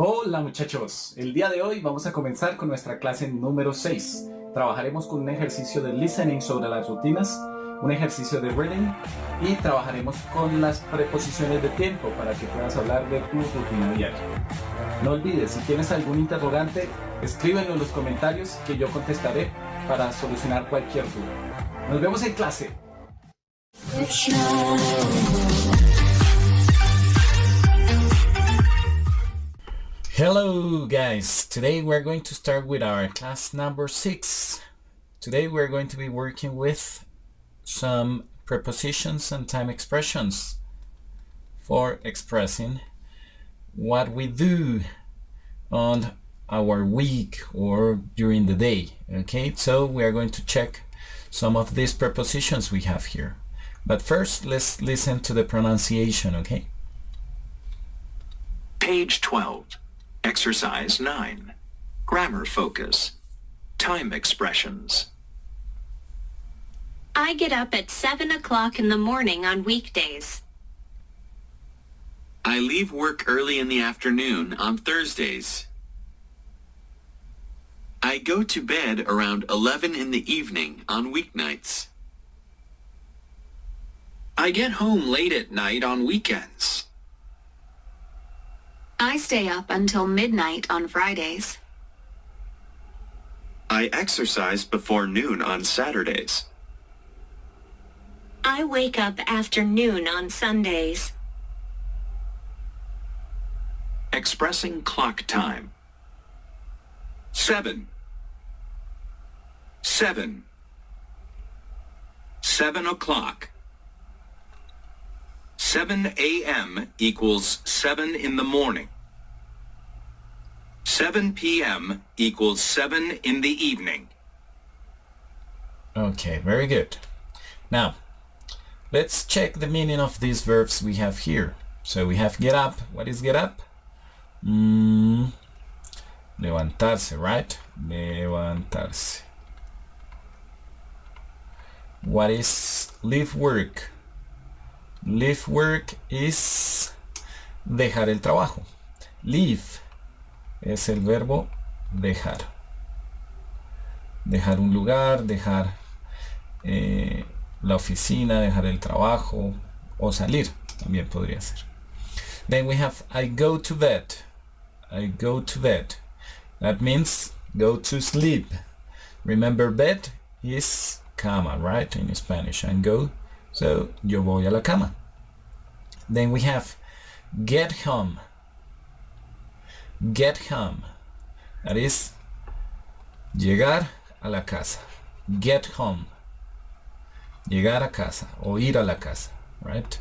Hola muchachos, el día de hoy vamos a comenzar con nuestra clase número 6. Trabajaremos con un ejercicio de listening sobre las rutinas, un ejercicio de reading y trabajaremos con las preposiciones de tiempo para que puedas hablar de tu rutina diaria. No olvides, si tienes algún interrogante, escríbenlo en los comentarios que yo contestaré para solucionar cualquier duda. Nos vemos en clase. Hello guys, today we're going to start with our class number 6. Today we're going to be working with some prepositions and time expressions for expressing what we do on our week or during the day. Okay, so we are going to check some of these prepositions we have here. But first, let's listen to the pronunciation, okay? Page 12. Exercise 9. Grammar focus. Time expressions. I get up at 7 o'clock in the morning on weekdays. I leave work early in the afternoon on Thursdays. I go to bed around 11 in the evening on weeknights. I get home late at night on weekends. I stay up until midnight on Fridays. I exercise before noon on Saturdays. I wake up after noon on Sundays. Expressing clock time. 7. 7. 7 o'clock. 7 a.m. equals 7 in the morning. 7 p.m. equals 7 in the evening. Okay, very good. Now, let's check the meaning of these verbs we have here. So we have get up. What is get up? Levantarse, right? Levantarse. What is leave work? Leave work is dejar el trabajo. Leave es el verbo dejar. Dejar un lugar, dejar la oficina, dejar el trabajo o salir, también podría ser. Then we have I go to bed. I go to bed. That means go to sleep. Remember, bed is cama, right? In Spanish. And go, so yo voy a la cama. Then we have get home. Get home. That is llegar a la casa. Get home. Llegar a casa o ir a la casa, right?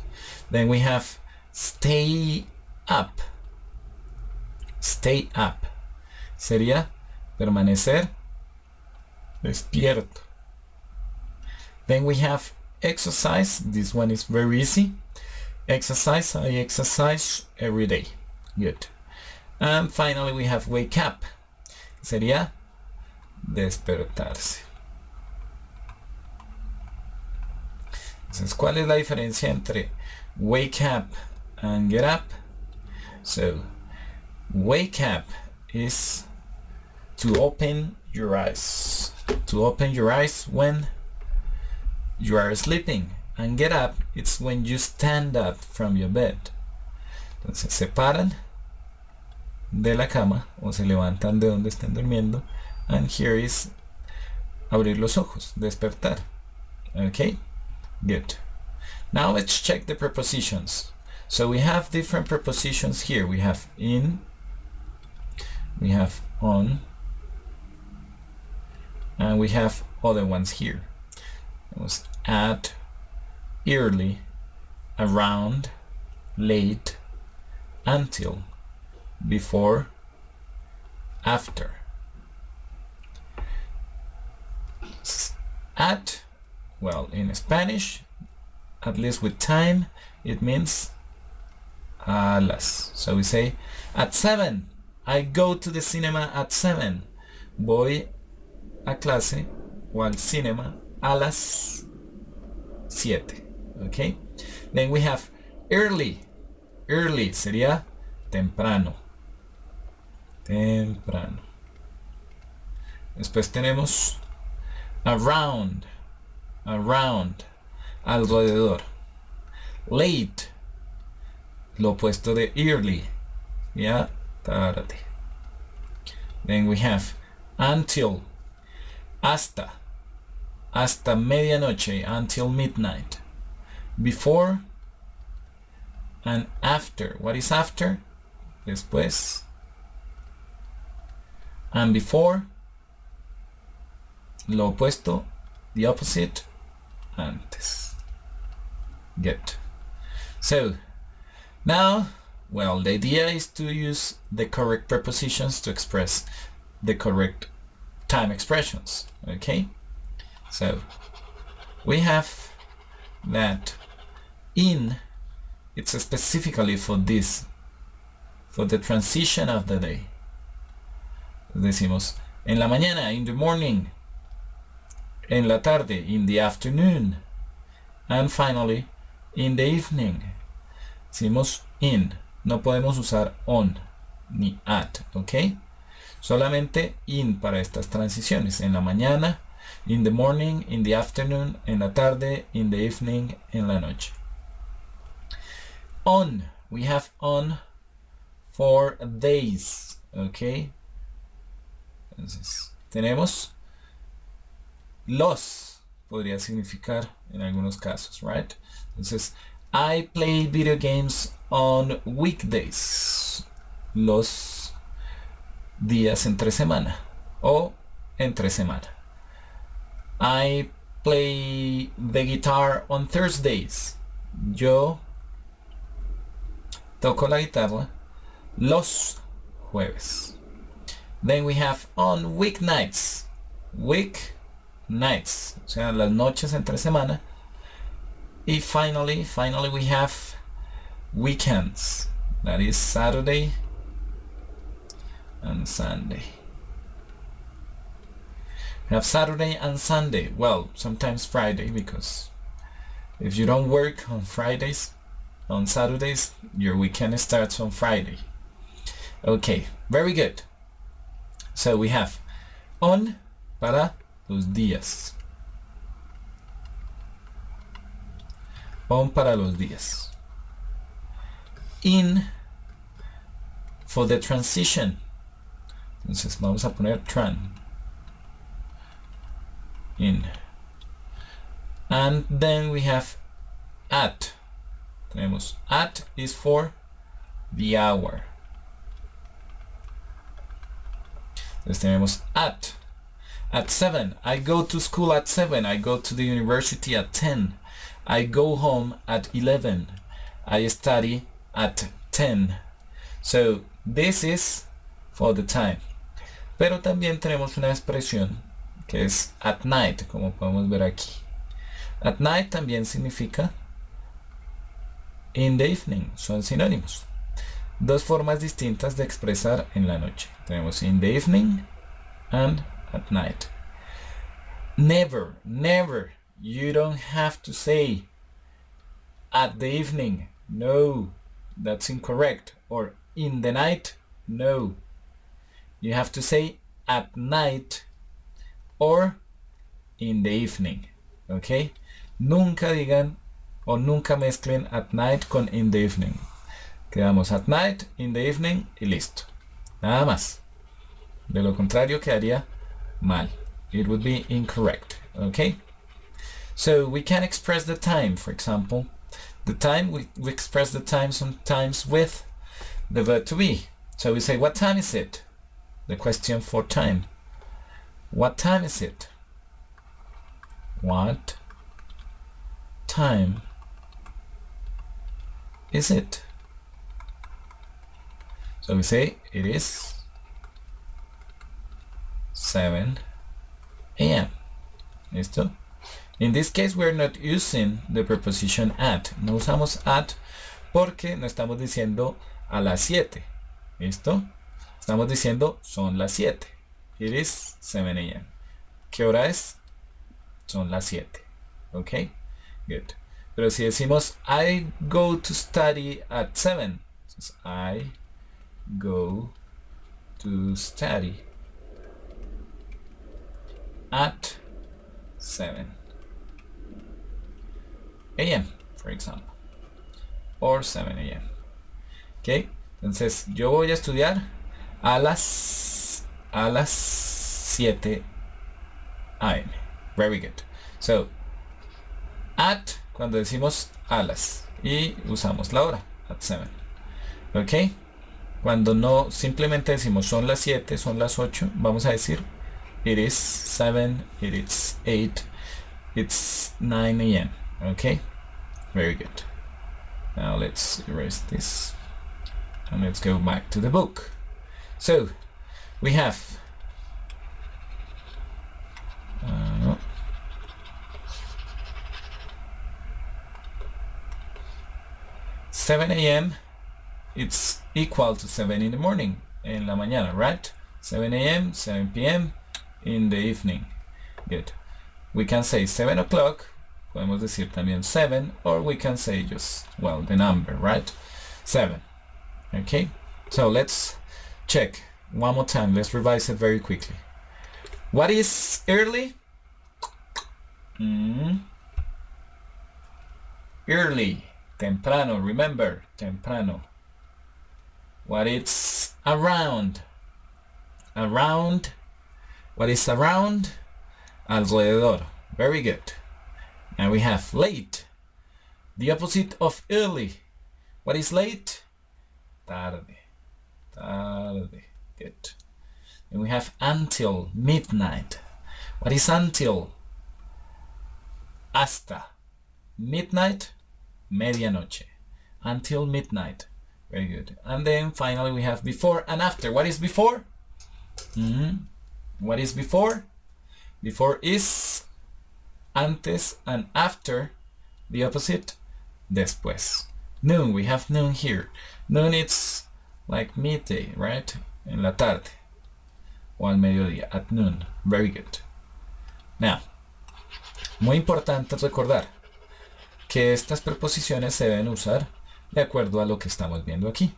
Then we have stay up. Stay up. Sería permanecer despierto. Then we have exercise. This one is very easy. Exercise. I exercise every day. Good. And finally we have wake up. Sería despertarse. Entonces, ¿cuál es la diferencia entre wake up and get up? So, wake up is to open your eyes. To open your eyes when you are sleeping. And get up, it's when you stand up from your bed. Entonces se paran de la cama o se levantan de donde estén durmiendo. And here is abrir los ojos, despertar. Okay, good. Now let's check the prepositions. So we have different prepositions here. We have in, we have on, and we have other ones here. It was at, early, around, late, until, before, after. At, well, in Spanish, at least with time, it means a las. So we say at 7. I go to the cinema at 7. Voy a clase o al cinema a las 7. Okay? Then we have early. Early sería temprano. temprano. Después tenemos around, alrededor. Late, lo opuesto de early, ya, tarde. Then we have until, hasta medianoche, until midnight. Before and after. What is after? Después. And before, lo opuesto, the opposite, antes. Good. So, now, well, the idea is to use the correct prepositions to express the correct time expressions, okay? So, we have that in, it's specifically for this, for the transition of the day. Decimos, en la mañana, in the morning, en la tarde, in the afternoon, and finally, in the evening. Decimos in, no podemos usar on ni at, ¿ok? Solamente in para estas transiciones, en la mañana, in the morning, in the afternoon, en la tarde, in the evening, en la noche. On, we have on for days, ¿ok? Entonces, tenemos los, podría significar en algunos casos, right? Entonces, I play video games on weekdays, los días entre semana o entre semana. I play the guitar on Thursdays. Yo toco la guitarra los jueves. Then we have on weeknights. Weeknights, o sea, las noches entre semana. Y finally we have weekends. That is Saturday and Sunday. We have Saturday and Sunday. Well, sometimes Friday, because if you don't work on Fridays, on Saturdays, your weekend starts on Friday. Okay, very good. So we have on para los días. On para los días. In for the transition. Entonces vamos a poner tran. In. And then we have at. Tenemos at is for the hour. Entonces tenemos at 7. I go to school at 7. I go to the university at 10. I go home at 11. I study at 10. So this is for the time. Pero también tenemos una expresión que es at night, como podemos ver aquí. At night también significa in the evening, son sinónimos. Dos formas distintas de expresar en la noche. Tenemos in the evening and at night. Never, you don't have to say at the evening. No, that's incorrect. Or in the night. No. You have to say at night or in the evening. ¿Ok? Nunca digan o nunca mezclen at night con in the evening. Quedamos at night, in the evening y listo. Nada más. De lo contrario quedaría mal. It would be incorrect. Okay? So we can express the time, for example. The time, we express the time sometimes with the verb to be. So we say, what time is it? The question for time. What time is it? What time is it? So we say it is 7 a.m. ¿Listo? In this case we're not using the preposition at. No usamos at porque no estamos diciendo a las 7. ¿Listo? Estamos diciendo son las 7. It is 7 a.m. ¿Qué hora es? Son las 7. ¿Ok? Good. Pero si decimos I go to study at 7. Entonces, I go to study at 7 a.m., for example, or 7 a.m. ¿Ok? Entonces, yo voy a estudiar a las 7 a.m. Very good. So, at, cuando decimos a las, y usamos la hora, at 7. ¿Ok? Cuando no, simplemente decimos son las 7, son las 8, vamos a decir it is 7, it is 8, it's 9 a.m. Okay? Very good. Now let's erase this and let's go back to the book. So, we have 7 a.m. It's equal to 7 in the morning, en la mañana, right? 7 a.m., 7 p.m. in the evening. Good. We can say 7 o'clock, podemos decir también 7, or we can say just, well, the number, right? 7. Okay? So let's check one more time. Let's revise it very quickly. What is early? Early. Temprano, remember, temprano. What is around? Around. What is around? Alrededor. Very good. And we have late. The opposite of early. What is late? Tarde. Tarde. Good. And we have until midnight. What is until? Hasta. Midnight. Medianoche. Until midnight. Very good. And then finally we have before and after. What is before? What is before? Before is antes, and after, the opposite, después. Noon, we have noon here. Noon, it's like midday, right? En la tarde. O al mediodía, at noon. Very good. Now, muy importante recordar que estas preposiciones se deben usar de acuerdo a lo que estamos viendo aquí.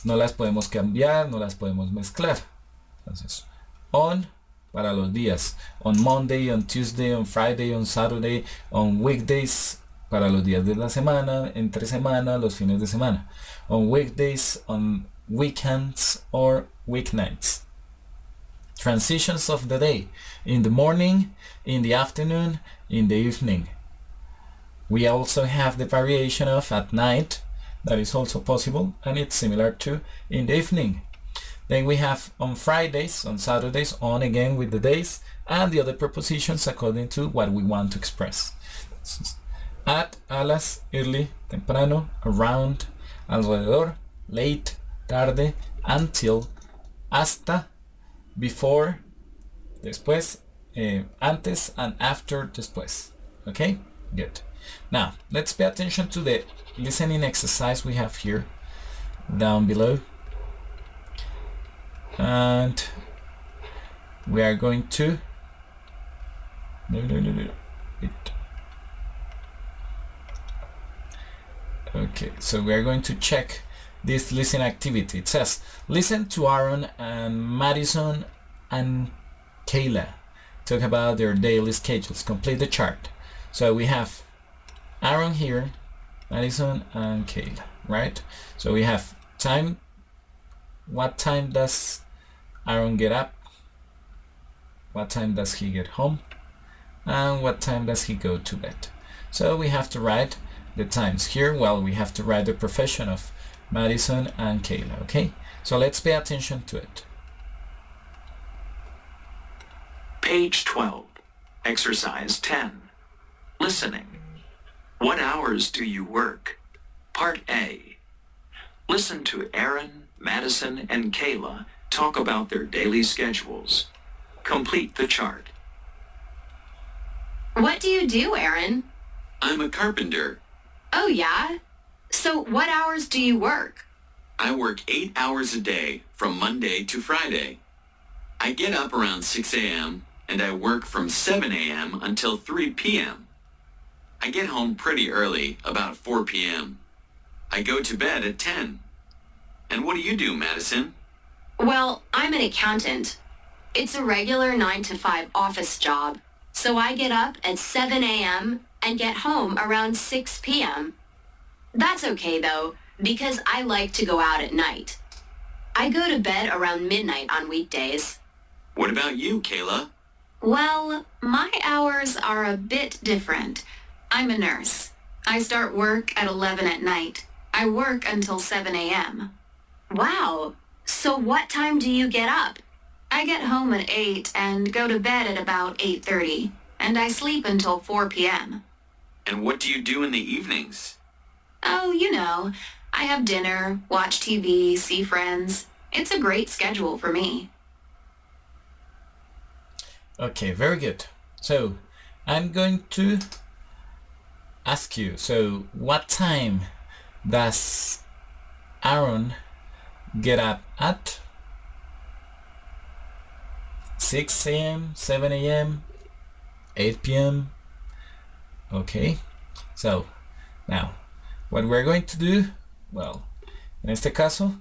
No las podemos cambiar, no las podemos mezclar. Entonces, on para los días. On Monday, on Tuesday, on Friday, on Saturday, on weekdays para los días de la semana, entre semana, los fines de semana. On weekdays, on weekends or weeknights. Transitions of the day. In the morning, in the afternoon, in the evening. We also have the variation of at night. That is also possible, and it's similar to in the evening. Then we have on Fridays, on Saturdays, on again with the days, and the other prepositions according to what we want to express. At, a las, early, temprano, around, alrededor, late, tarde, until, hasta, before, después, antes, and after, después. Okay? Good. Now, let's pay attention to the listening exercise we have here down below. And we are going to okay, so we are going to check this listening activity. It says, listen to Aaron and Madison and Kayla talk about their daily schedules. Complete the chart. So we have Aaron here, Madison and Kayla, right? So we have time. What time does Aaron get up? What time does he get home? And what time does he go to bed? So we have to write the times here. Well, we have to write the profession of Madison and Kayla, okay? So let's pay attention to it. Page 12. Exercise 10. Listening. What hours do you work? Part A. Listen to Aaron, Madison, and Kayla talk about their daily schedules. Complete the chart. What do you do, Aaron? I'm a carpenter. Oh, yeah? So what hours do you work? I work 8 hours a day from Monday to Friday. I get up around 6 a.m. and I work from 7 a.m. until 3 p.m. I get home pretty early, about 4 p.m. I go to bed at 10. And what do you do, Madison? Well, I'm an accountant. It's a regular 9 to 5 office job, so I get up at 7 a.m. and get home around 6 p.m. That's okay though, because I like to go out at night. I go to bed around midnight on weekdays. What about you, Kayla? Well, my hours are a bit different. I'm a nurse. I start work at 11 at night. I work until 7 a.m. Wow. So what time do you get up? I get home at 8 and go to bed at about 8:30, and I sleep until 4 p.m. And what do you do in the evenings? Oh, you know, I have dinner, watch TV, see friends. It's a great schedule for me. Okay, very good. So I'm going to ask you, so what time does Aaron get up at? 6 a.m., 7 a.m., 8 p.m. Okay, so now what we're going to do, well, en este caso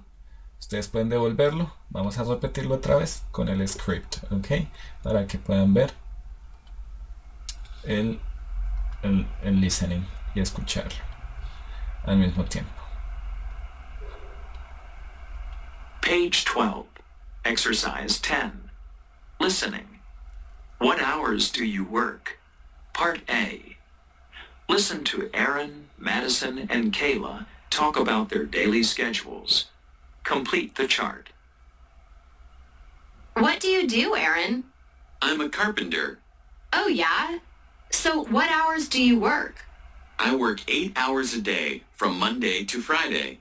ustedes pueden devolverlo. Vamos a repetirlo otra vez con el script, ok, para que puedan ver el listening y escucharlo al mismo tiempo. Page 12, exercise 10. Listening. What hours do you work? Part A. Listen to Aaron, Madison, and Kayla talk about their daily schedules. Complete the chart. What do you do, Aaron? I'm a carpenter. Oh, yeah? So what hours do you work? I work 8 hours a day from Monday to Friday.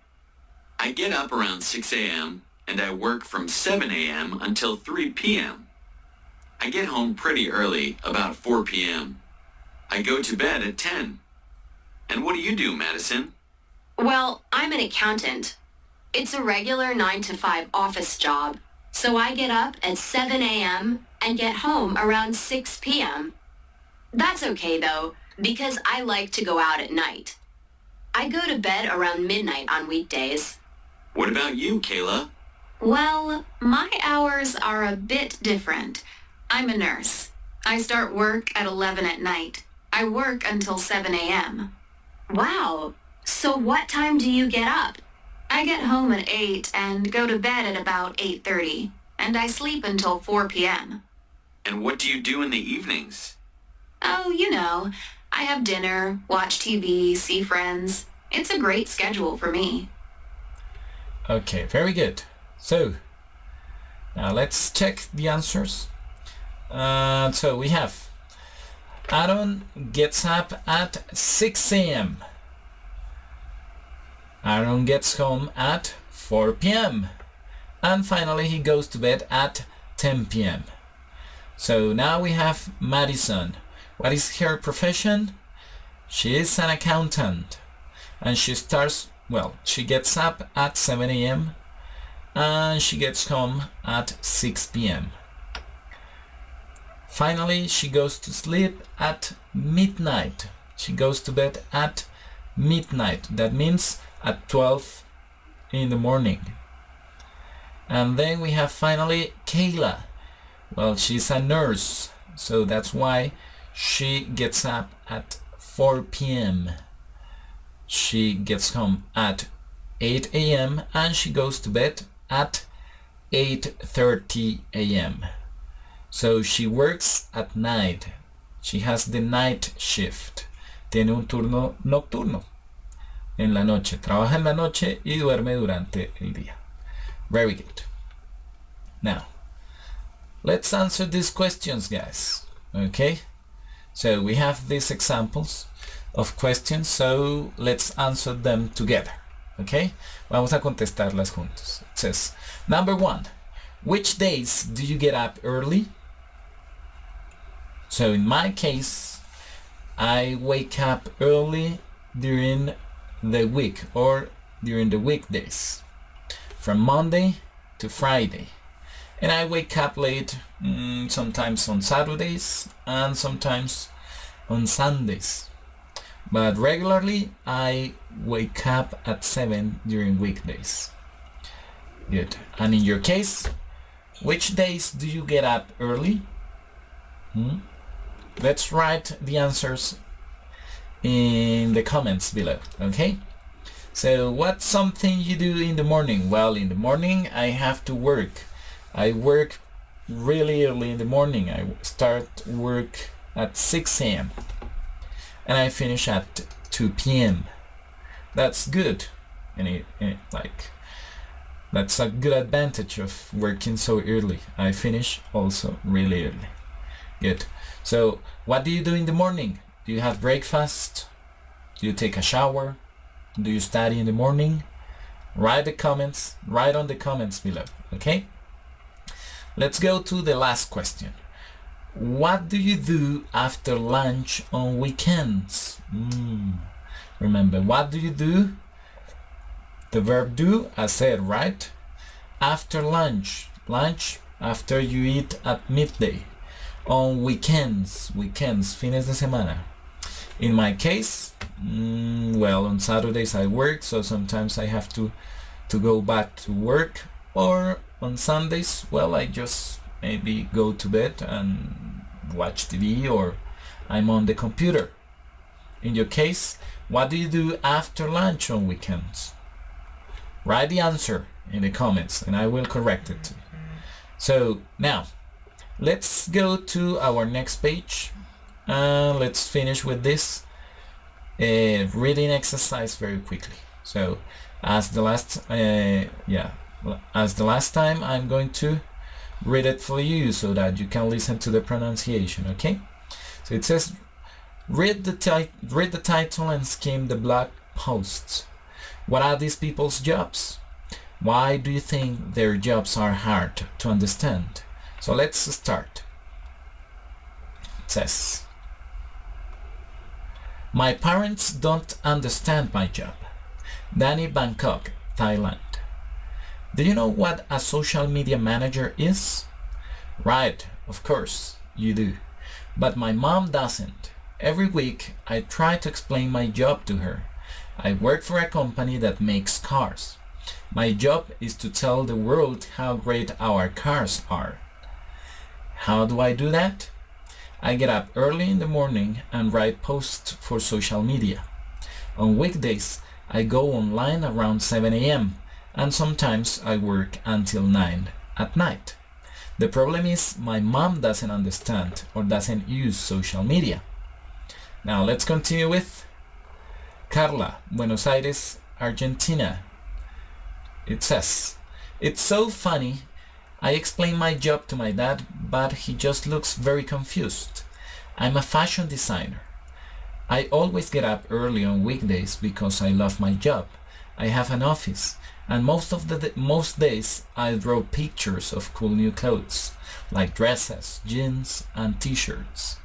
I get up around 6 a.m. and I work from 7 a.m. until 3 p.m. I get home pretty early, about 4 p.m. I go to bed at 10. And what do you do, Madison? Well, I'm an accountant. It's a regular 9 to 5 office job, so I get up at 7 a.m. and get home around 6 p.m. That's okay though, because I like to go out at night. I go to bed around midnight on weekdays. What about you, Kayla? Well, my hours are a bit different. I'm a nurse. I start work at 11 at night. I work until 7 a.m. Wow. So what time do you get up? I get home at 8 and go to bed at about 8:30, and I sleep until 4 p.m. And what do you do in the evenings? Oh, you know, I have dinner, watch TV, see friends. It's a great schedule for me. Okay, very good. So now let's check the answers. So we have Aaron gets up at 6 a.m. Aaron gets home at 4 p.m. And finally he goes to bed at 10 p.m. So now we have Madison. What is her profession? She is an accountant. And she gets up at 7 a.m. and she gets home at 6 p.m. Finally, she goes to sleep at midnight. She goes to bed at midnight. That means at 12 in the morning. And then we have finally Kayla. Well, she's a nurse, so that's why she gets up at 4 p.m. She gets home at 8 a.m. and she goes to bed at 8:30 a.m. So she works at night. She has the night shift. Tiene un turno nocturno. En la noche. Trabaja en la noche y duerme durante el día. Very good. Now, let's answer these questions, guys. Okay? So we have these examples of questions, so let's answer them together. Okay? Vamos a contestarlas juntos. It says, number 1, which days do you get up early? So in my case, I wake up early during the week or during the weekdays, from Monday to Friday. And I wake up late, sometimes on Saturdays and sometimes on Sundays. But regularly I wake up at 7 during weekdays. Good. And in your case, Which days do you get up early? Let's write the answers in the comments below, okay? So what's something you do in the morning? Well, in the morning I have to work. I work really early in the morning. I start work at 6 a.m. and I finish at 2 p.m. That's good. That's a good advantage of working so early. I finish also really early. Good. So what do you do in the morning? Do you have breakfast? Do you take a shower? Do you study in the morning? Write on the comments below, okay? Let's go to the last question. What do you do after lunch on weekends? Remember, what do you do? The verb do, hacer, right? After lunch, after you eat at midday. On weekends, fines de semana. In my case, well, on Saturdays I work, so sometimes I have to go back to work. Or on Sundays, well, I just maybe go to bed and watch TV, or I'm on the computer. In your case, what do you do after lunch on weekends? Write the answer in the comments and I will correct it. So now, let's go to our next page. Let's finish with this reading exercise very quickly. So, as the last time, I'm going to read it for you so that you can listen to the pronunciation. Okay? So it says, read the title and skim the blog posts. What are these people's jobs? Why do you think their jobs are hard to understand? So let's start. It says, my parents don't understand my job. Danny, Bangkok, Thailand. Do you know what a social media manager is? Right, of course, you do. But my mom doesn't. Every week I try to explain my job to her. I work for a company that makes cars. My job is to tell the world how great our cars are. How do I do that? I get up early in the morning and write posts for social media. On weekdays, I go online around 7 a.m. and sometimes I work until 9 at night. The problem is my mom doesn't understand or doesn't use social media. Now let's continue with Carla, Buenos Aires, Argentina. It says, it's so funny. I explain my job to my dad, but he just looks very confused. I'm a fashion designer. I always get up early on weekdays because I love my job. I have an office, and most days I draw pictures of cool new clothes, like dresses, jeans, and t-shirts.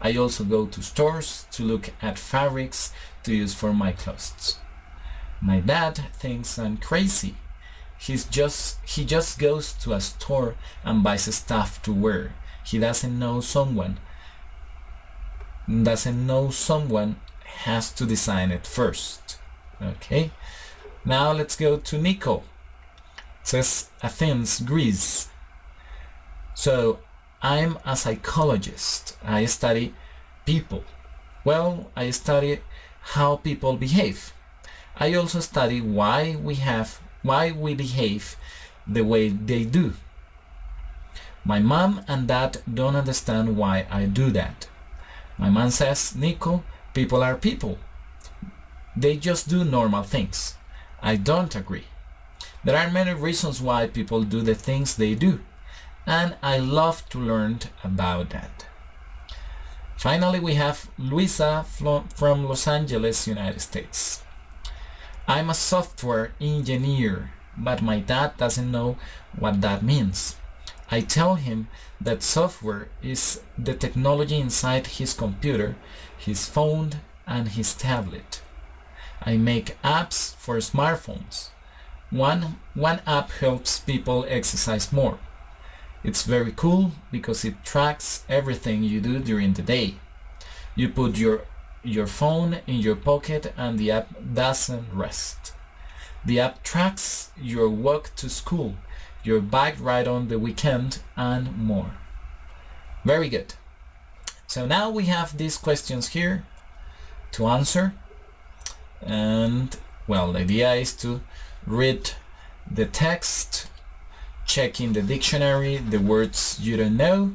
I also go to stores to look at fabrics to use for my clothes. My dad thinks I'm crazy. He just goes to a store and buys stuff to wear. He doesn't know someone has to design it first. Okay, now let's go to Nico. It says Athens, Greece. So I'm a psychologist. I study people. Well, I study how people behave. I also study why we behave the way they do. My mom and dad don't understand why I do that. My mom says, Nico, people are people. They just do normal things. I don't agree. There are many reasons why people do the things they do, and I love to learn about that. Finally, we have Luisa from Los Angeles, United States. I'm a software engineer, but my dad doesn't know what that means. I tell him that software is the technology inside his computer, his phone, and his tablet. I make apps for smartphones. One app helps people exercise more. It's very cool because it tracks everything you do during the day. You put your phone in your pocket and the app doesn't rest. The app tracks your walk to school, your bike ride on the weekend, and more. Very good. So now we have these questions here to answer, and well, the idea is to read the text, check in the dictionary the words you don't know,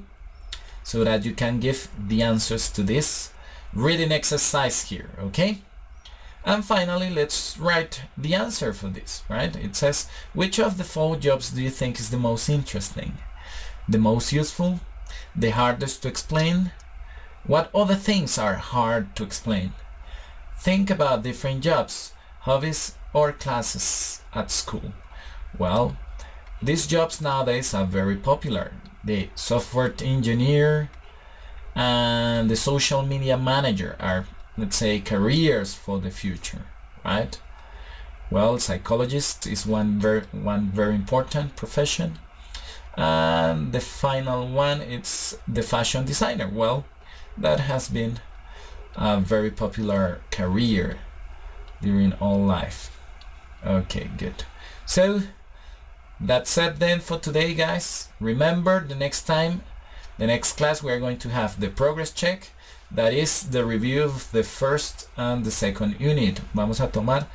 so that you can give the answers to this reading exercise here, okay? And finally, let's write the answer for this, right? It says, which of the 4 jobs do you think is the most interesting, the most useful, the hardest to explain? What other things are hard to explain? Think about different jobs, hobbies, or classes at school. Well, these jobs nowadays are very popular. The software engineer and the social media manager are, let's say, careers for the future, right? Well, psychologist is one very important profession. And the final one, it's the fashion designer. Well, that has been a very popular career during all life. Okay, good. So that's it then for today, guys. Remember, the next class, we are going to have the progress check. That is the review of the first and the second unit. Vamos a tomar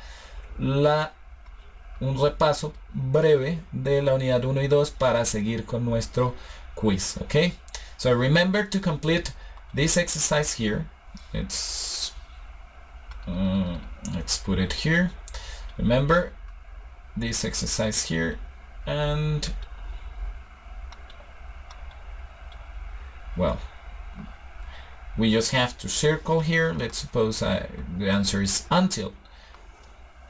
un repaso breve de la unidad 1 y 2 para seguir con nuestro quiz. Okay, so remember to complete this exercise here. Let's put it here. Remember this exercise here, and well, we just have to circle here. Let's suppose the answer is until.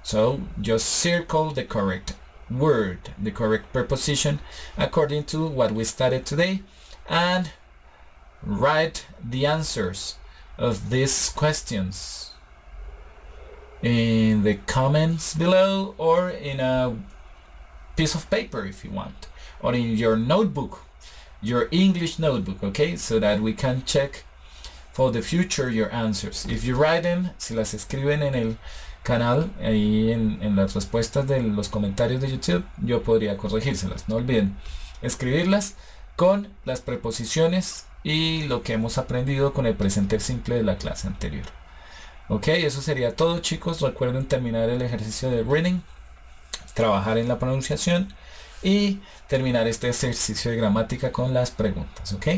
So just circle the correct word, the correct preposition according to what we studied today, and write the answers of these questions in the comments below, or in a piece of paper if you want, or in your notebook, your English notebook, okay, so that we can check for the future your answers. If you write them, si las escriben en el canal, ahí en las respuestas de los comentarios de YouTube, yo podría corregírselas. No olviden escribirlas con las preposiciones y lo que hemos aprendido con el presente simple de la clase anterior. Ok, eso sería todo, chicos. Recuerden terminar el ejercicio de reading, trabajar en la pronunciación y terminar este ejercicio de gramática con las preguntas. Ok,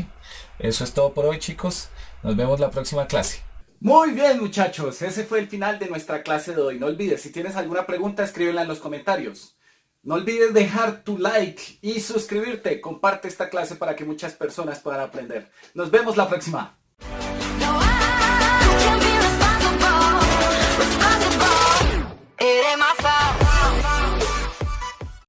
eso es todo por hoy, chicos. Nos vemos la próxima clase. Muy bien, muchachos, ese fue el final de nuestra clase de hoy. No olvides, si tienes alguna pregunta, escríbela en los comentarios. No olvides dejar tu like y suscribirte. Comparte esta clase para que muchas personas puedan aprender. Nos vemos la próxima.